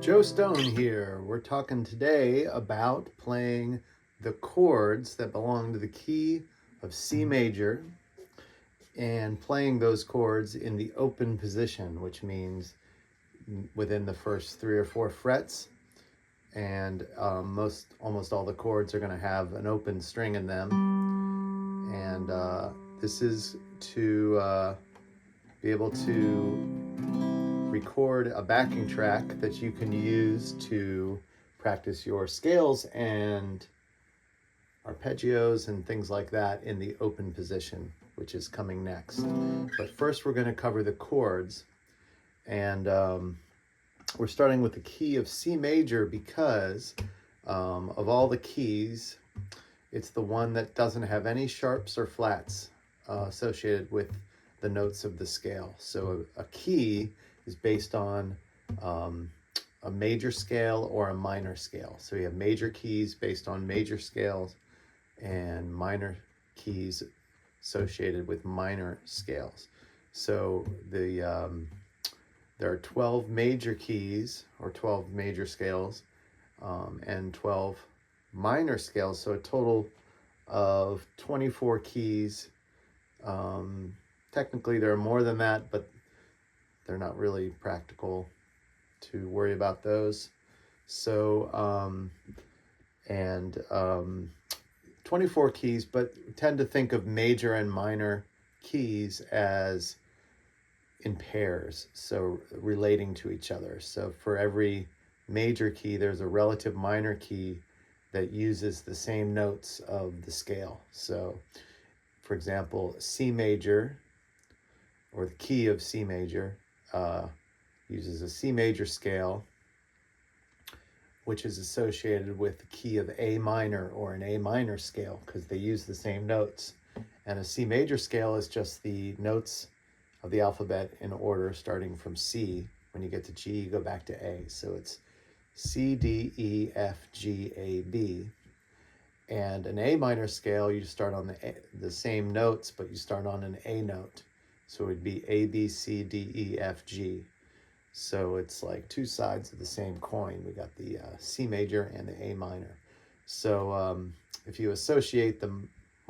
Joe Stone here. We're talking today about playing the chords that belong to the key of C major and playing those chords in the open position, which means within the first 3 or 4 frets. And almost all the chords are going to have an open string in them. And this is to be able to record a backing track that you can use to practice your scales and arpeggios and things like that in the open position, which is coming next. But first we're going to cover the chords, and we're starting with the key of C major because of all the keys, it's the one that doesn't have any sharps or flats associated with the notes of the scale. So a key is based on a major scale or a minor scale. So you have major keys based on major scales and minor keys associated with minor scales. So there are 12 major keys or 12 major scales and 12 minor scales. So a total of 24 keys. Technically there are more than that, but they're not really practical to worry about those. So, 24 keys, but tend to think of major and minor keys as in pairs, so relating to each other. So for every major key, there's a relative minor key that uses the same notes of the scale. So, for example, C major, or the key of C major, uses a C major scale, which is associated with the key of A minor or an A minor scale because they use the same notes. And a C major scale is just the notes of the alphabet in order starting from C. When you get to G, you go back to A. So it's C, D, E, F, G, A, B. And an A minor scale, you start on the same notes, but you start on an A note. So it would be A, B, C, D, E, F, G. So it's like two sides of the same coin. We got the C major and the A minor. So if you associate the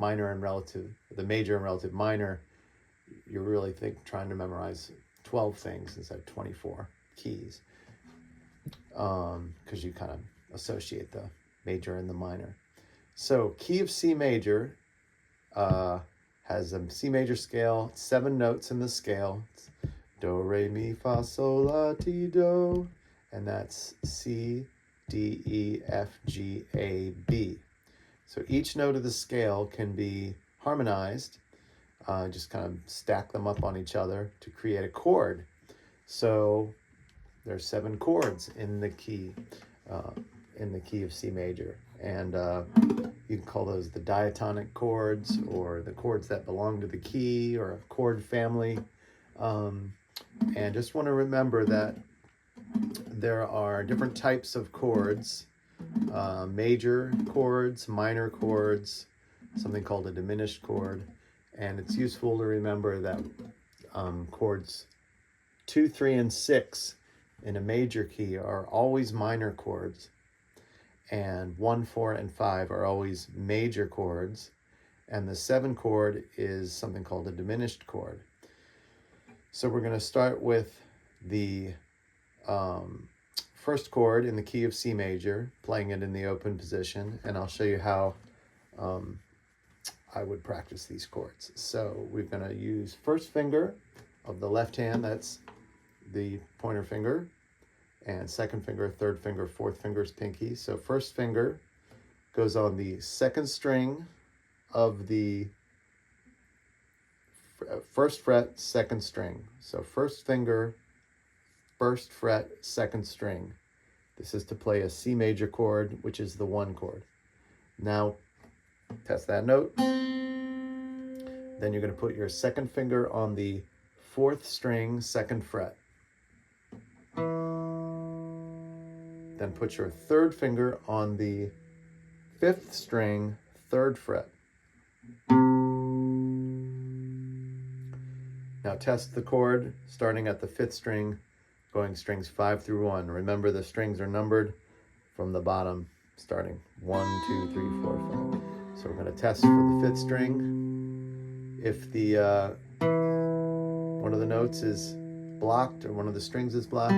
major and relative minor, you're really trying to memorize 12 things instead of 24 keys, because you kind of associate the major and the minor. So key of C major has a C major scale, 7 notes in the scale. It's do, re, mi, fa, sol, la, ti, do. And that's C, D, E, F, G, A, B. So each note of the scale can be harmonized. Just kind of stack them up on each other to create a chord. So there's 7 chords in the key of C major. And you can call those the diatonic chords, or the chords that belong to the key, or a chord family. And just want to remember that there are different types of chords, major chords, minor chords, something called a diminished chord. And it's useful to remember that chords 2, 3, and 6 in a major key are always minor chords, and 1, 4, and 5 are always major chords, and the 7 chord is something called a diminished chord. So we're going to start with the first chord in the key of C major, playing it in the open position, and I'll show you how I would practice these chords. So we're going to use first finger of the left hand, that's the pointer finger, and second finger, third finger, fourth finger is pinky. So first finger goes on the second string of the first fret, second string. So first finger, first fret, second string. This is to play a C major chord, which is the 1 chord. Now test that note. Then you're going to put your second finger on the 4th string, 2nd fret. Then put your 3rd finger on the 5th string, 3rd fret. Now test the chord starting at the 5th string, going strings 5 through 1. Remember, the strings are numbered from the bottom, starting 1, 2, 3, 4, 5. So we're going to test for the 5th string. If the one of the notes is blocked or one of the strings is blocked,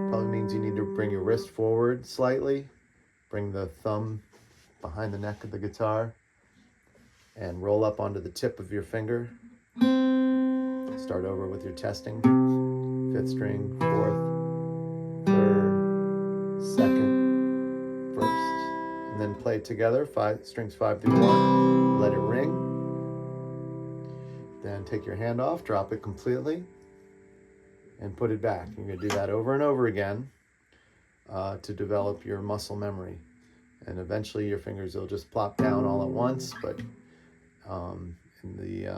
probably means you need to bring your wrist forward slightly, bring the thumb behind the neck of the guitar, and roll up onto the tip of your finger. Start over with your testing. 5th string, 4th, 3rd, 2nd, 1st, and then play together, strings 5 through 1, let it ring. Then take your hand off, drop it completely, and put it back. You're going to do that over and over again to develop your muscle memory. And eventually your fingers will just plop down all at once, but in the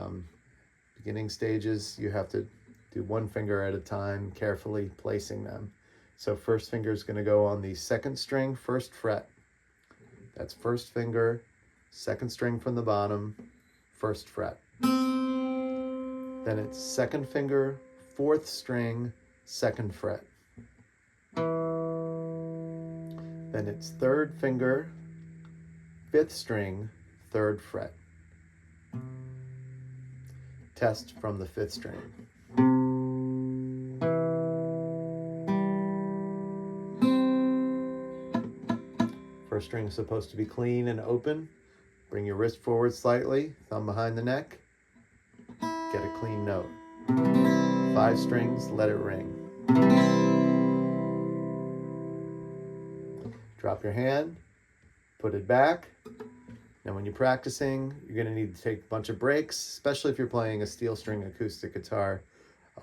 beginning stages, you have to do one finger at a time, carefully placing them. So first finger is going to go on the 2nd string, 1st fret. That's 1st finger, 2nd string from the bottom, 1st fret. Then it's 2nd finger, 4th string, 2nd fret. Then it's 3rd finger, 5th string, 3rd fret. Test from the 5th string. First string is supposed to be clean and open. Bring your wrist forward slightly, thumb behind the neck. Get a clean note. 5 strings, let it ring. Drop your hand, put it back. Now when you're practicing, you're going to need to take a bunch of breaks, especially if you're playing a steel string acoustic guitar.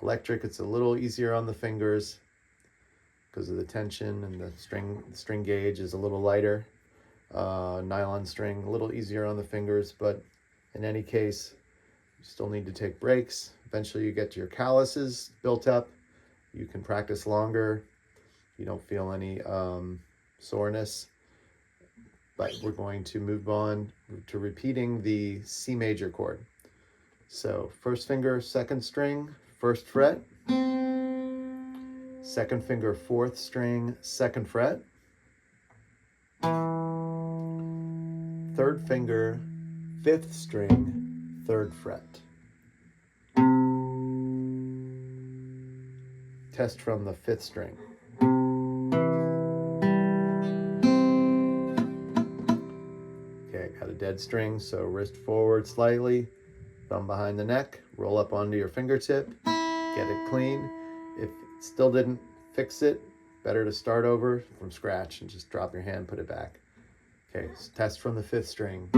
Electric, it's a little easier on the fingers because of the tension, and the string gauge is a little lighter. Nylon string, a little easier on the fingers, but in any case, you still need to take breaks. Eventually you get your calluses built up. You can practice longer. You don't feel any soreness. But we're going to move on to repeating the C major chord. So 1st finger, 2nd string, 1st fret. 2nd finger, 4th string, 2nd fret. 3rd finger, 5th string, 3rd fret. Test from the 5th string. Okay, got a dead string, so wrist forward slightly, thumb behind the neck, roll up onto your fingertip, get it clean. If it still didn't fix it, better to start over from scratch and just drop your hand, put it back. Okay, so test from the 5th string.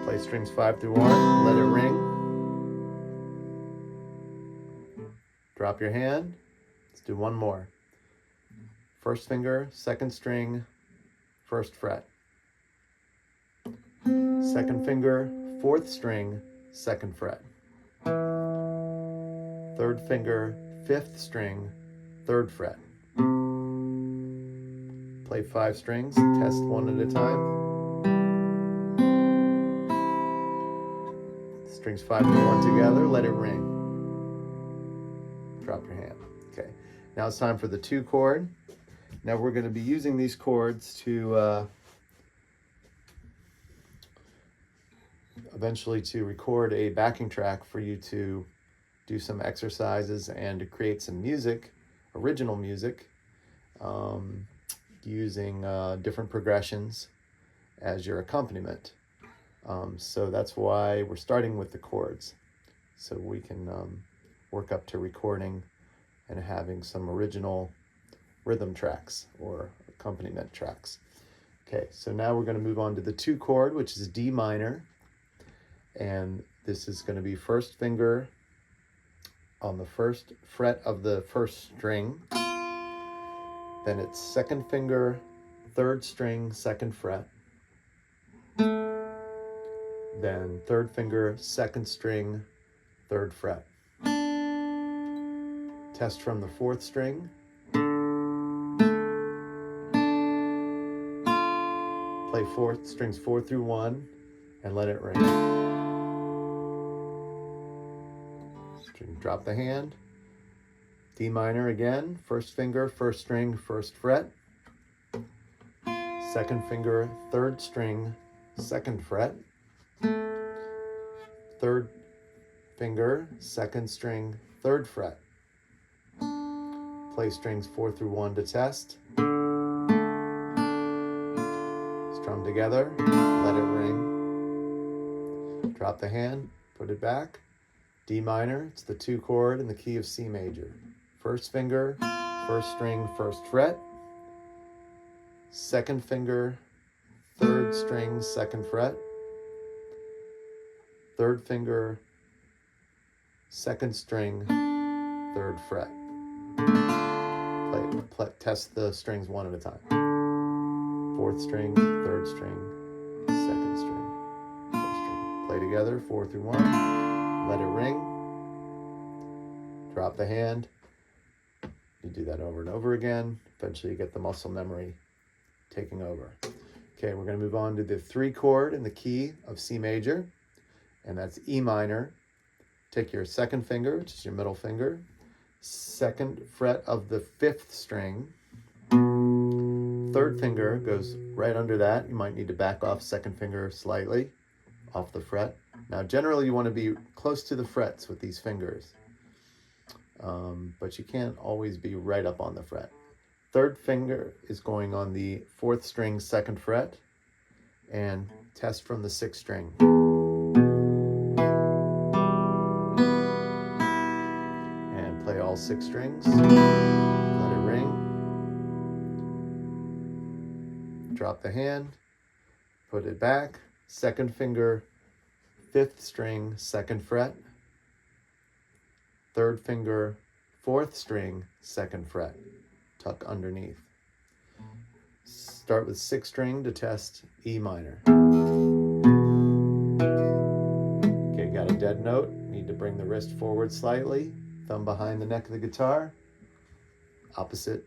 Play strings 5 through 1, let it ring. Drop your hand. Let's do one more. 1st finger, 2nd string, 1st fret. 2nd finger, 4th string, 2nd fret. 3rd finger, 5th string, 3rd fret. Play 5 strings, test one at a time. Strings 5 through 1 together, let it ring. Drop your hand. Okay, now it's time for the 2 chord. Now we're going to be using these chords to eventually to record a backing track for you to do some exercises and to create some music, original music, using different progressions as your accompaniment. So that's why we're starting with the chords, so we can work up to recording and having some original rhythm tracks or accompaniment tracks. Okay, so now we're going to move on to the 2 chord, which is D minor. And this is going to be 1st finger on the 1st fret of the 1st string. Then it's 2nd finger, 3rd string, 2nd fret. Then 3rd finger, 2nd string, 3rd fret. Test from the 4th string. Play strings 4 through 1 and let it ring. Drop the hand. D minor again, first finger, first string, first fret. Second finger, third string, second fret. Third finger, second string, third fret. Play strings 4 through 1 to test. Strum together, let it ring. Drop the hand, put it back. D minor, it's the 2 chord in the key of C major. First finger, first string, first fret. Second finger, third string, second fret. Third finger, second string, third fret. Test the strings one at a time. Fourth string, third string, second string, first string. Play together, 4 through 1. Let it ring. Drop the hand. You do that over and over again. Eventually you get the muscle memory taking over. Okay, we're going to move on to the 3 chord in the key of C major, and that's E minor. Take your second finger, which is your middle finger, second fret of the 5th string. Third finger goes right under that. You might need to back off second finger slightly off the fret. Now, generally you want to be close to the frets with these fingers, but you can't always be right up on the fret. Third finger is going on the 4th string, second fret, and test from the 6th string. And play all 6 strings. Let it ring. Drop the hand, put it back. Second finger, 5th string, second fret. Third finger, 4th string, second fret. Tuck underneath. Start with 6th string to test E minor. Okay, got a dead note. Need to bring the wrist forward slightly. Thumb behind the neck of the guitar. Opposite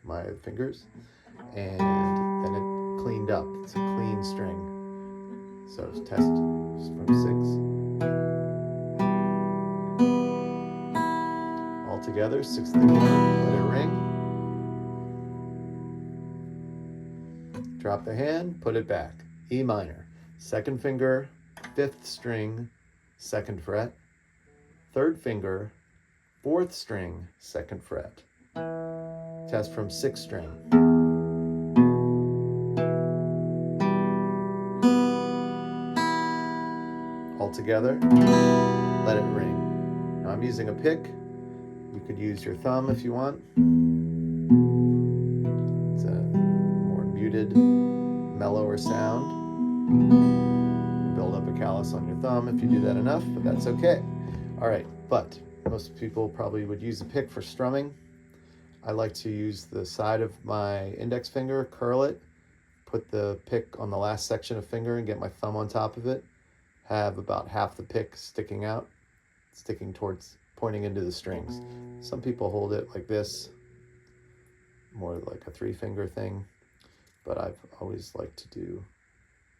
my fingers. And then it cleaned up. It's a clean string. So test from 6. All together, 6th chord. Let it ring. Drop the hand, put it back. E minor. Second finger, 5th string, second fret. Third finger, 4th string, second fret. Test from 6th string. All together, let it ring. Now I'm using a pick. You could use your thumb if you want. It's a more muted, mellower sound. Build up a callus on your thumb if you do that enough, but that's okay. All right, but most people probably would use a pick for strumming. I like to use the side of my index finger, curl it, put the pick on the last section of finger and get my thumb on top of it. Have about half the pick sticking out, sticking towards, pointing into the strings. Some people hold it like this, more like a 3-finger thing, but I've always liked to do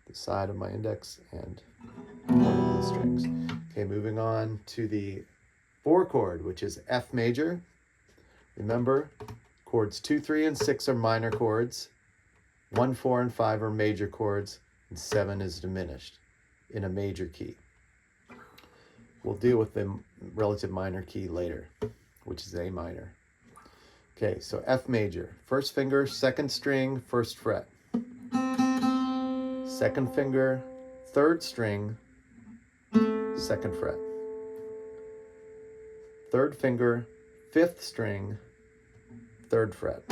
the side of my index and point into the strings. Okay, moving on to the 4 chord, which is F major. Remember, chords 2, 3, and 6 are minor chords. 1, 4, and 5 are major chords, and 7 is diminished in a major key. We'll deal with the relative minor key later, which is A minor. Okay, so F major. First finger, second string, first fret. Second finger, third string, second fret. Third finger, 5th string, third fret.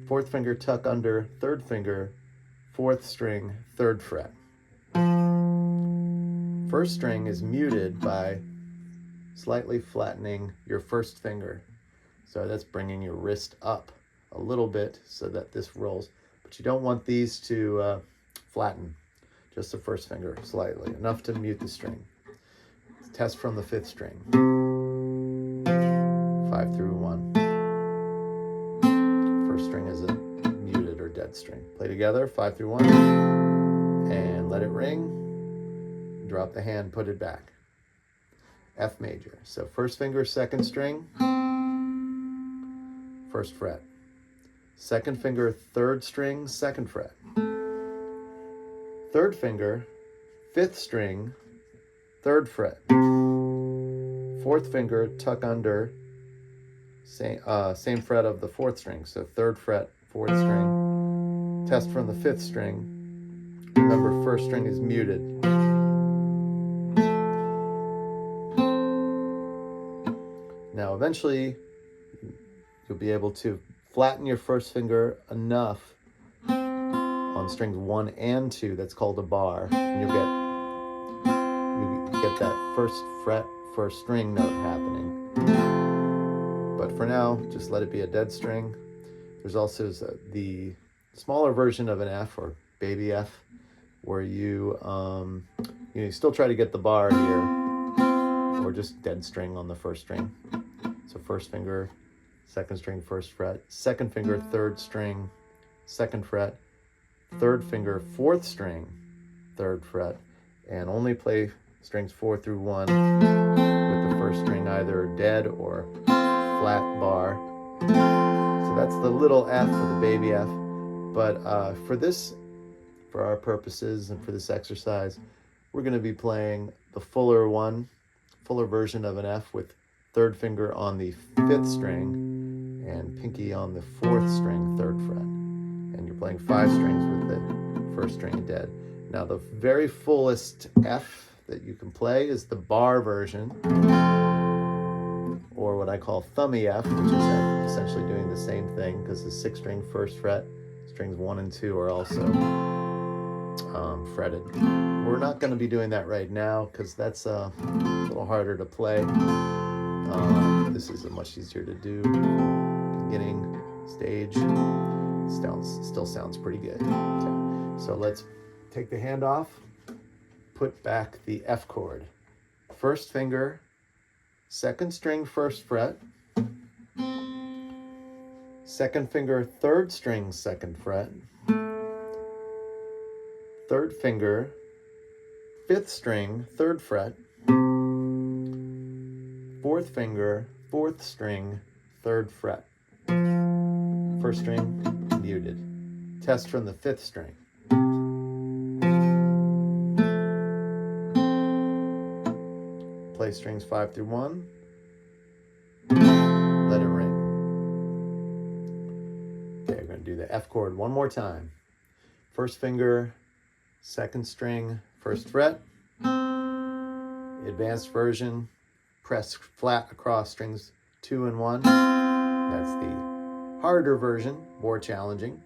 Fourth finger tuck under, third finger, 4th string, 3rd fret. First string is muted by slightly flattening your first finger. So that's bringing your wrist up a little bit so that this rolls. But you don't want these to flatten, just the first finger slightly, enough to mute the string. Test from the 5th string. 5 through 1. First string is a muted or dead string. Play together, 5 through 1, and let it ring. Drop the hand, put it back. F major. So first finger, second string, first fret. Second finger, third string, second fret. Third finger, fifth string, third fret. Fourth finger, tuck under, same fret of the fourth string. So third fret, fourth string. Test from the fifth string. Remember, first string is muted. Now, eventually, you'll be able to flatten your first finger enough on strings 1 and 2. That's called a bar. And you get that first fret, first string note happening. But for now, just let it be a dead string. There's also the smaller version of an F, or baby F, where you still try to get the bar here, or just dead string on the first string. So first finger, second string, first fret. Second finger, third string, second fret. Third finger, fourth string, third fret. And only play strings 4 through 1 with the first string either dead or flat bar. So that's the little F for the baby F. But for our purposes and for this exercise, we're going to be playing the fuller version of an F with third finger on the fifth string and pinky on the fourth string, third fret. And you're playing 5 strings with the first string dead. Now, the very fullest F that you can play is the bar version, or what I call thummy F, which is essentially doing the same thing, because the 6th string, first fret, strings 1 and 2 are also fretted. We're not going to be doing that right now because that's a little harder to play. This is much easier to do. Beginning stage still sounds pretty good. Okay. So let's take the hand off, put back the F chord. First finger, second string, first fret. Second finger, third string, second fret. Third finger, fifth string, third fret. Fourth finger, fourth string, third fret. First string, muted. Test from the fifth string. Play strings 5 through 1. Let it ring. Okay, we're going to do the F chord one more time. First finger, second string, first fret. Advanced version, press flat across strings 2 and 1. That's the harder version, more challenging.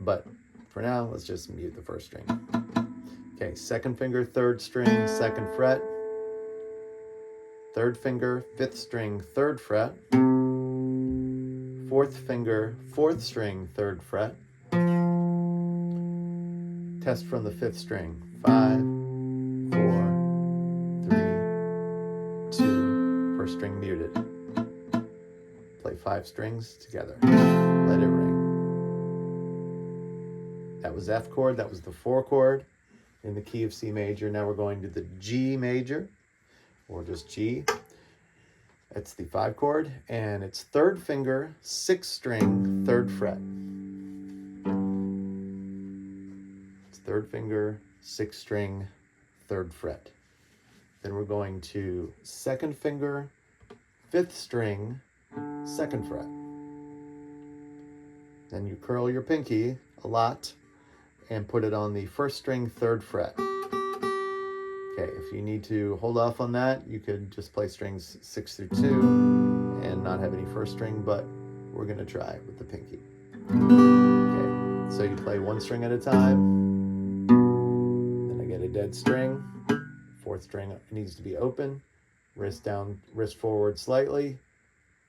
But for now, let's just mute the first string. Okay, second finger, third string, second fret. Third finger, fifth string, third fret. Fourth finger, fourth string, third fret. Test from the fifth string. 5, 4, 3, 2. First string muted. Play 5 strings together. Let it ring. That was F chord. That was the 4 chord in the key of C major. Now we're going to the G major, or just G. It's the 5 chord, and it's third finger, 6th string, third fret. It's third finger, 6th string, third fret. Then we're going to second finger, 5th string, second fret. Then you curl your pinky a lot and put it on the first string, third fret. Okay, if you need to hold off on that, you could just play strings 6 through 2 and not have any first string, but we're going to try with the pinky. Okay, so you play 1 string at a time. Then I get a dead string. 4th string needs to be open. Wrist down, wrist forward slightly.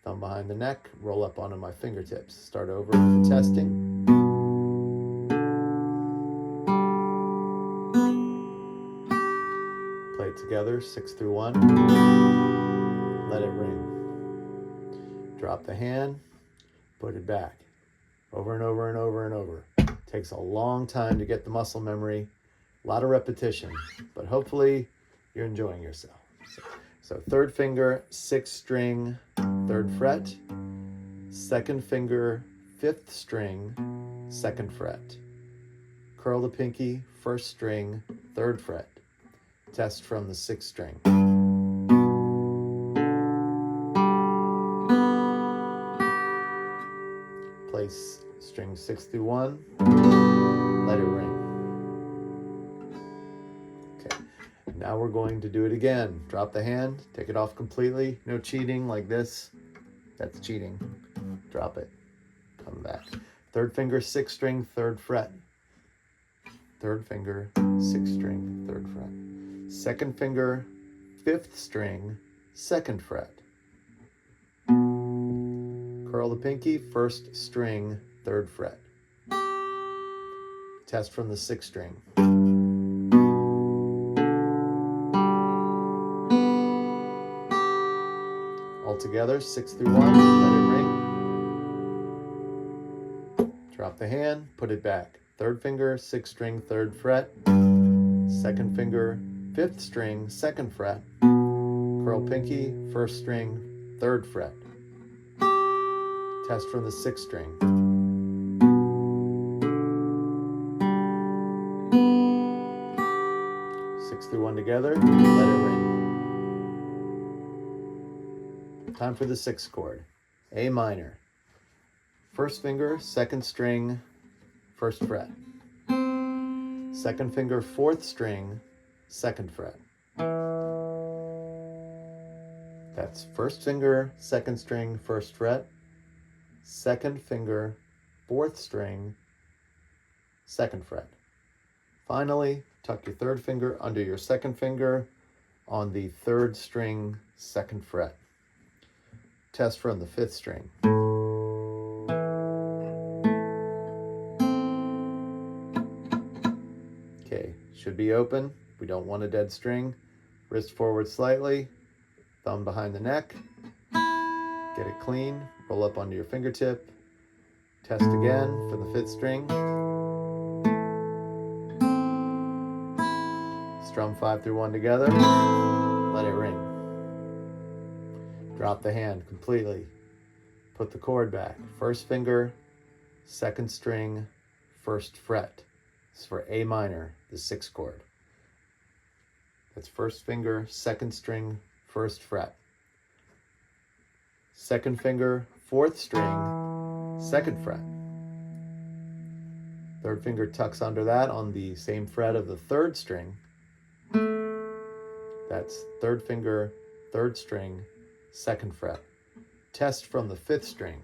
Thumb behind the neck. Roll up onto my fingertips. Start over with the testing. Play it together, 6 through 1. Let it ring. Drop the hand, put it back. Over and over and over and over. Takes a long time to get the muscle memory. A lot of repetition, but hopefully you're enjoying yourself. So So third finger, sixth string, third fret. Second finger, fifth string, second fret. Curl the pinky, first string, third fret. Test from the sixth string. Place string 6 through 1. Let it ring. Okay. Now we're going to do it again. Drop the hand, take it off completely. No cheating like this. That's cheating. Drop it. Come back. Third finger, sixth string, third fret. Third finger, sixth string, third fret. Second finger, fifth string, second fret. Curl the pinky, first string, third fret. Test from the sixth string. All together, 6 through 1, let it ring. Drop the hand, put it back. Third finger, sixth string, third fret. Second finger, fifth string, second fret. Curl pinky, first string, third fret. Test from the sixth string. Six through 1 together, let it ring. Time for the sixth chord. A minor. First finger, second string, first fret. Second finger, fourth string, second fret. That's first finger, second string, first fret. Second finger, fourth string, second fret. Finally, tuck your third finger under your second finger on the third string, second fret. Test from the fifth string. Okay, should be open. We don't want a dead string. Wrist forward slightly, thumb behind the neck. Get it clean, roll up onto your fingertip. Test again for the fifth string. Strum 5 through 1 together. Let it ring. Drop the hand completely. Put the chord back. First finger, second string, first fret. This is for A minor, the sixth chord. That's first finger, second string, first fret. Second finger, fourth string, second fret. Third finger tucks under that on the same fret of the third string. That's third finger, third string, second fret. Test from the fifth string.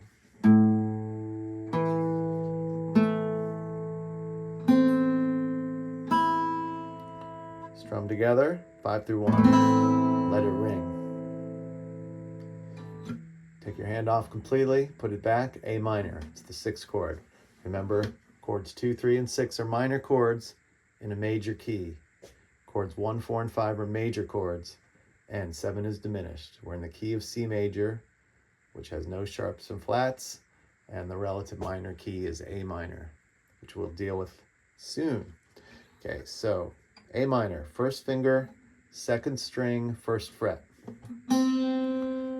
Strum together, 5 through 1. Let it ring. Take your hand off completely, put it back, A minor. It's the sixth chord. Remember, chords 2, 3, and 6 are minor chords in a major key. Chords 1, 4, and 5 are major chords, and 7 is diminished. We're in the key of C major, which has no sharps and flats, and the relative minor key is A minor, which we'll deal with soon. Okay, so A minor, first finger, second string, first fret.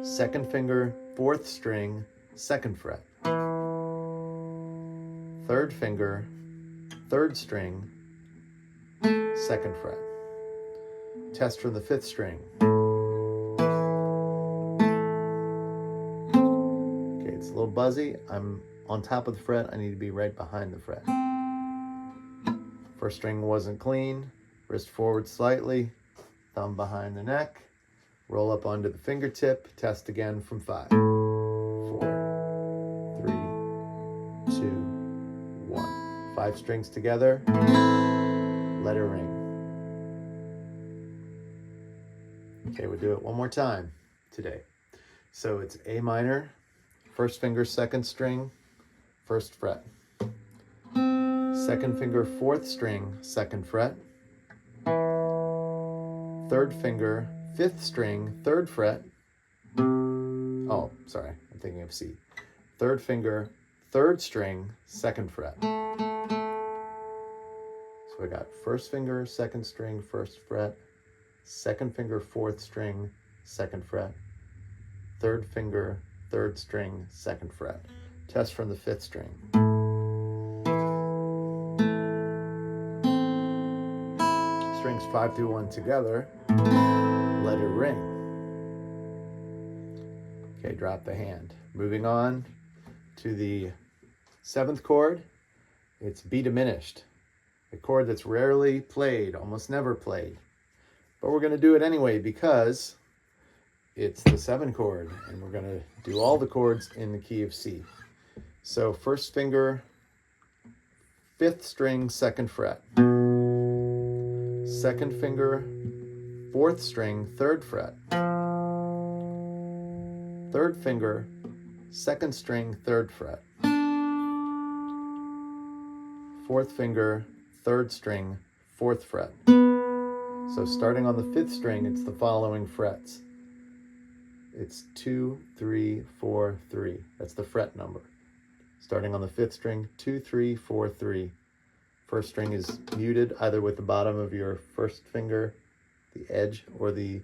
Second finger, fourth string, second fret. Third finger, third string, second fret. Test from the fifth string. Okay, it's a little buzzy. I'm on top of the fret. I need to be right behind the fret. First string wasn't clean. Wrist forward slightly. Thumb behind the neck. Roll up onto the fingertip. Test again from 5, 4, 3, 2, 1. 5 strings together. Let it ring. Okay, we'll do it one more time today. So it's A minor, first finger, second string, first fret. Second finger, fourth string, second fret. Third finger, fifth string, third fret. Oh, sorry, I'm thinking of C. Third finger, third string, second fret. So we got first finger, second string, first fret. Second finger, fourth string, second fret, third finger, third string, second fret. Test from the fifth string. Strings 5 through 1 together, let it ring. Okay, drop the hand. Moving on to the seventh chord, it's B diminished, a chord that's rarely played, almost never played. But we're going to do it anyway because it's the 7 chord, and we're going to do all the chords in the key of C. So first finger, fifth string, second fret. Second finger, fourth string, third fret. Third finger, second string, third fret. Fourth finger, third string, fourth fret. So starting on the fifth string, it's the following frets. It's 2, 3, 4, 3. That's the fret number. Starting on the fifth string, 2, 3, 4, 3. First string is muted either with the bottom of your first finger, the edge, or the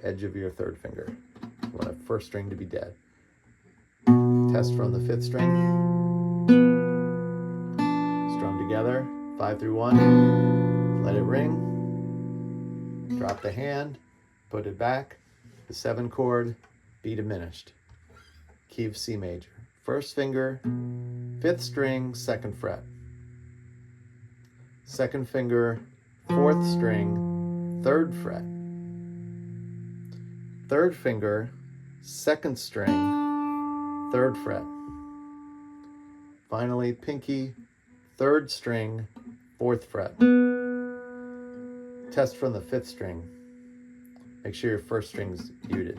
edge of your third finger. You want a first string to be dead. Test from the fifth string. Strum together, 5 through 1. Let it ring. Drop the hand, put it back. The 7 chord, B diminished. Key of C major. First finger, fifth string, second fret. Second finger, fourth string, third fret. Third finger, second string, third fret. Finally, pinky, third string, fourth fret. Test from the fifth string. Make sure your first string's muted.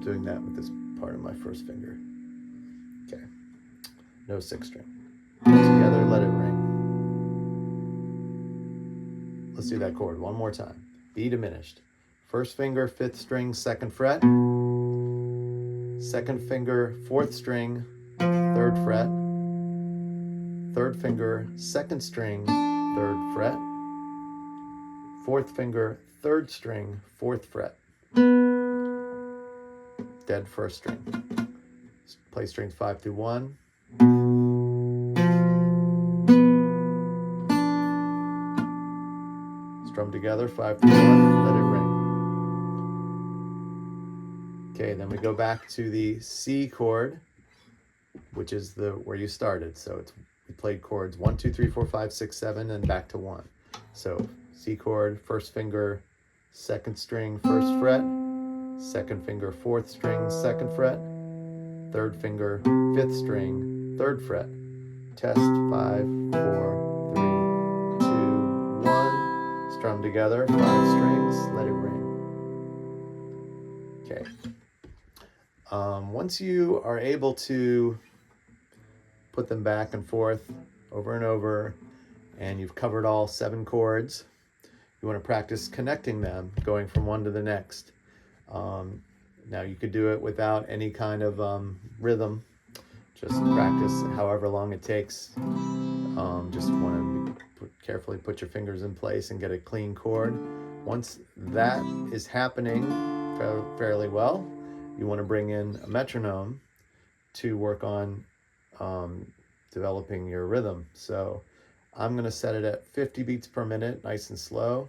Doing that with this part of my first finger. Okay. No sixth string. Together, let it ring. Let's do that chord one more time. B diminished. First finger, fifth string, second fret. Second finger, fourth string, third fret. Third finger, second string, third fret. Fourth finger, third string, fourth fret. Dead first string. Play strings 5 through 1. Strum together, 5 through 1, let it ring. Okay, then we go back to the C chord, which is where you started. So we played chords 1, 2, 3, 4, 5, 6, 7, and back to 1. So C chord, first finger, second string, first fret. Second finger, fourth string, second fret. Third finger, fifth string, third fret. Test 5, 4, 3, 2, 1. Strum together, 5 strings, let it ring. Okay. Once you are able to put them back and forth over and over, and you've covered all 7 chords, you want to practice connecting them, going from one to the next. Now you could do it without any kind of rhythm. Just practice however long it takes. Just want to carefully put your fingers in place and get a clean chord. Once that is happening fairly well, you want to bring in a metronome to work on developing your rhythm. So I'm going to set it at 50 beats per minute, nice and slow.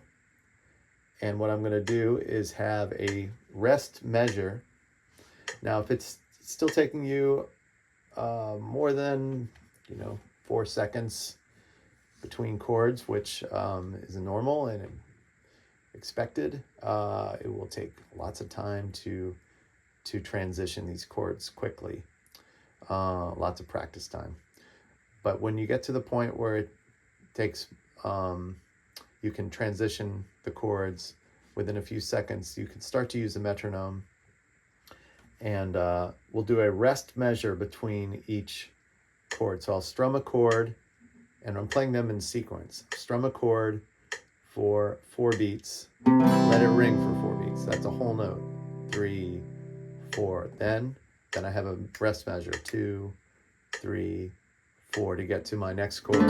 And what I'm going to do is have a rest measure. Now, if it's still taking you more than 4 seconds between chords, which is normal and expected, it will take lots of time to transition these chords quickly. Lots of practice time. But when you get to the point where it takes you can transition the chords within a few seconds, you can start to use the metronome, and we'll do a rest measure between each chord. So I'll strum a chord, and I'm playing them in sequence. Strum a chord for 4 beats, let it ring for 4 beats. That's a whole note. 3, 4. Then I have a rest measure, 2, 3, 4 to get to my next chord.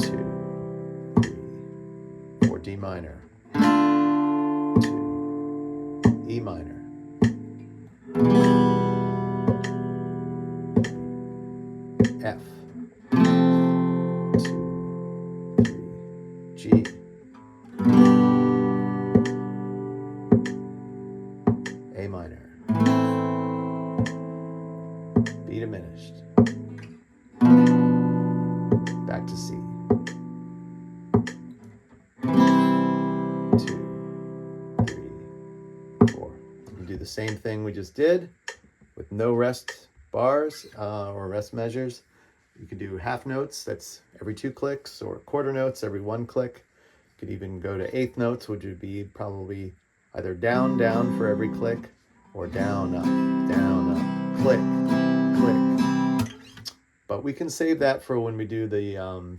2, 3, 4, D minor, 2, E minor, F, 2, 3, G, A minor, B diminished, back to C, 2, 3, 4. And do the same thing we just did with no rest bars or rest measures. You could do half notes, that's every 2 clicks, or quarter notes every 1 click. You could even go to eighth notes, which would be probably either down, down for every click, or down, up, click, click. But we can save that for when we do the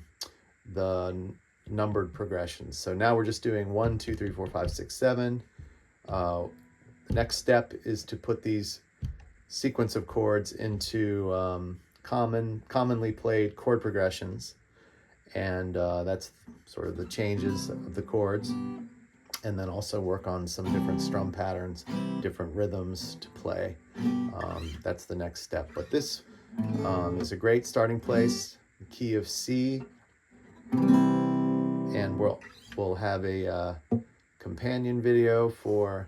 numbered progressions. So now we're just doing 1, 2, 3, 4, 5, 6, 7. The next step is to put these sequence of chords into commonly played chord progressions, and that's sort of the changes of the chords, and then also work on some different strum patterns, different rhythms to play. That's the next step, but this is a great starting place, the key of C, and we'll have a companion video for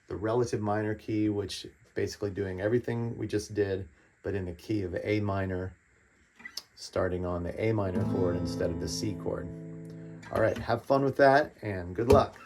the relative minor key, which basically doing everything we just did, but in the key of A minor, starting on the A minor chord instead of the C chord. All right, have fun with that and good luck.